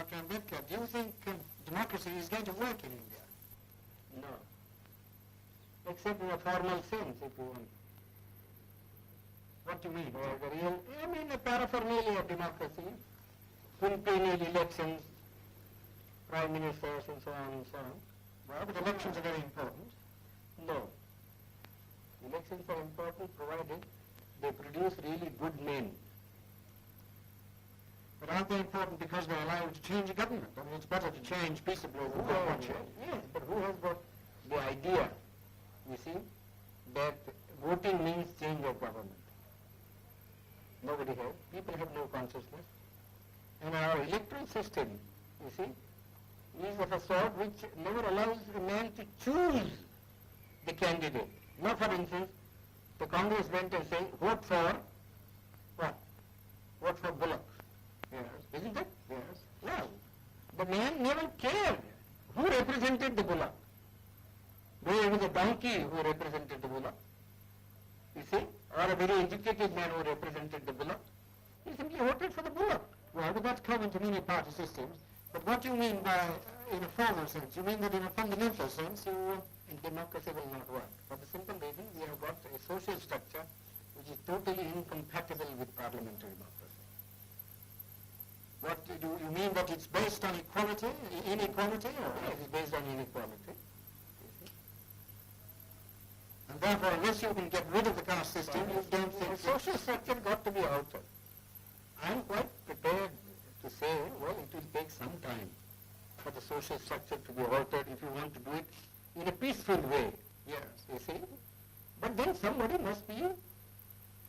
Dr. Ambedkar, do you think democracy is going to work in India? No. Except in a formal sense, if you want. What do you mean? I mean a paraphernalia of democracy, quinquennial elections, prime ministers and so on and so on. Well, but elections are very important. No. Elections are important provided they produce really good men. But aren't they important because they allow you to change a government? I mean, it's better to change peaceably than not one change. Yes, but who has got the idea, you see, that voting means change of government? Nobody has. People have no consciousness. And our electoral system, you see, is of a sort which never allows a man to choose the candidate. Now, for instance, the Congress went and said, vote for what? Vote for Bullock. Yes. Isn't it? Yes. Well, the man never cared who represented the Bullock. Though it was a donkey who represented the Bullock, you see, or a very educated man who represented the Bullock, he simply voted for the Bullock. Well, but that's common to many party systems. But what do you mean by, in a formal sense? You mean that in a fundamental sense, democracy will not work. For the simple reason, we have got a social structure which is totally incompatible with parliamentary democracy. What do you mean that it's based on equality, inequality, or? Yes, it's based on inequality. And therefore, unless you can get rid of the caste system, you don't think... The social structure got to be altered. I am quite prepared to say, well, it will take some time for the social structure to be altered if you want to do it in a peaceful way. Yes. You see? But then somebody must be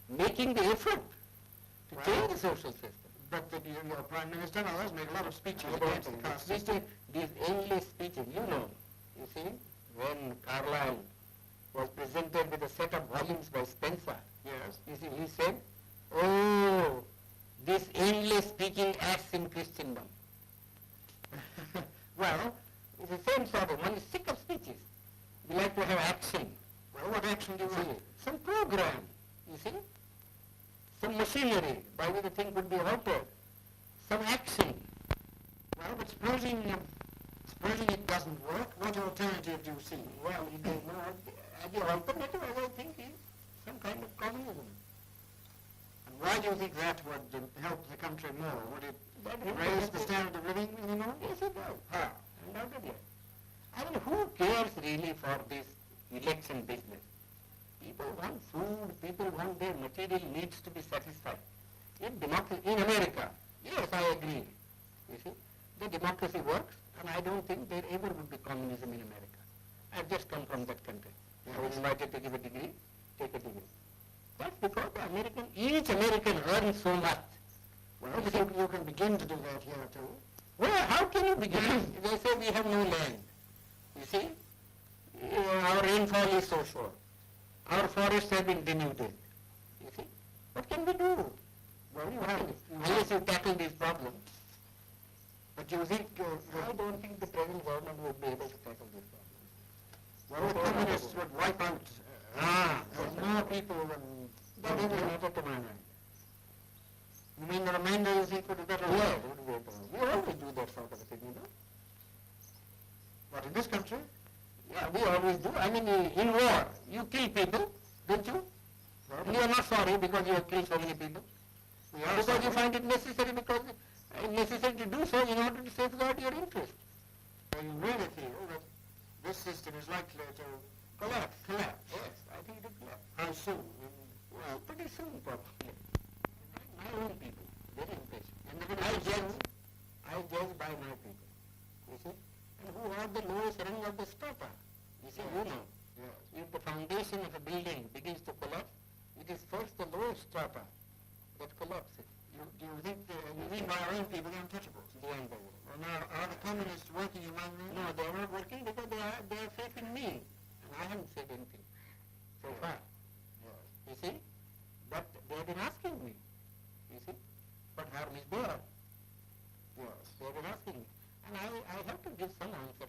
making the effort to change the social system. But your Prime Minister and others make a lot of speeches About against the caste system. these endless speeches, you know, you see, when Carlyle was presented with a set of volumes by Spencer, Yes. you see, he said, oh, this endless speaking acts in Christendom. Well, it's the same sort of, one is sick of speeches. We like to have action. Well, what action do you want? Some program, you see, some machinery by which the thing could be altered, some action. Well, but supposing it doesn't work, what alternative do you see? Well, it is not, the alternative, I don't think, is some kind of communism. And why do you think that would help the country more? Would it raise the standard of living anymore? Yes, it does. How? Undoubtedly. I mean, who cares really for this election business? People want food, people want their material needs to be satisfied. In democracy, in America, yes, I agree. You see, the democracy works, and I don't think there ever would be communism in America. I've just come from that country. I was invited to give a degree, take a degree. That's because each American earns so much. Well, you can begin to do that here too. Well, how can you begin? They say we have no land. You see, our rainfall is so short. Our forests have been denuded. You see, what can we do? Well, Unless you tackle these problems. But you think... I don't think the present government would be able to tackle these problems. well, the communists would wipe out more people than... That is matter to my mind. You mean the remainder you think would be better? Yes, would be better. We always do that sort of a thing, you know. What, in this country? Yeah, we always do. I mean, in war, you kill people, don't you? And you are not sorry because you have killed so many people. Because you find it necessary necessary to do so in order to safeguard your interest. So you really feel that this system is likely to collapse? Yes, I think it will collapse. How soon? Well, pretty soon probably. My own people, very impatient. And I judge by my people, you see. And who are the lowest rung of the strata? You see, you know. Yes. If the foundation of a building begins to collapse, it is first the lowest strata that collapses. Do you think, you mean by our own people, the untouchables? The unbelievable. Well, now, are the communists working among them? No, they are not working because they have faith in me. And I haven't said anything so far. Yes. You see? But they have been asking me. You see? What harm is there? Yes. They have been asking me. And I have to give some answer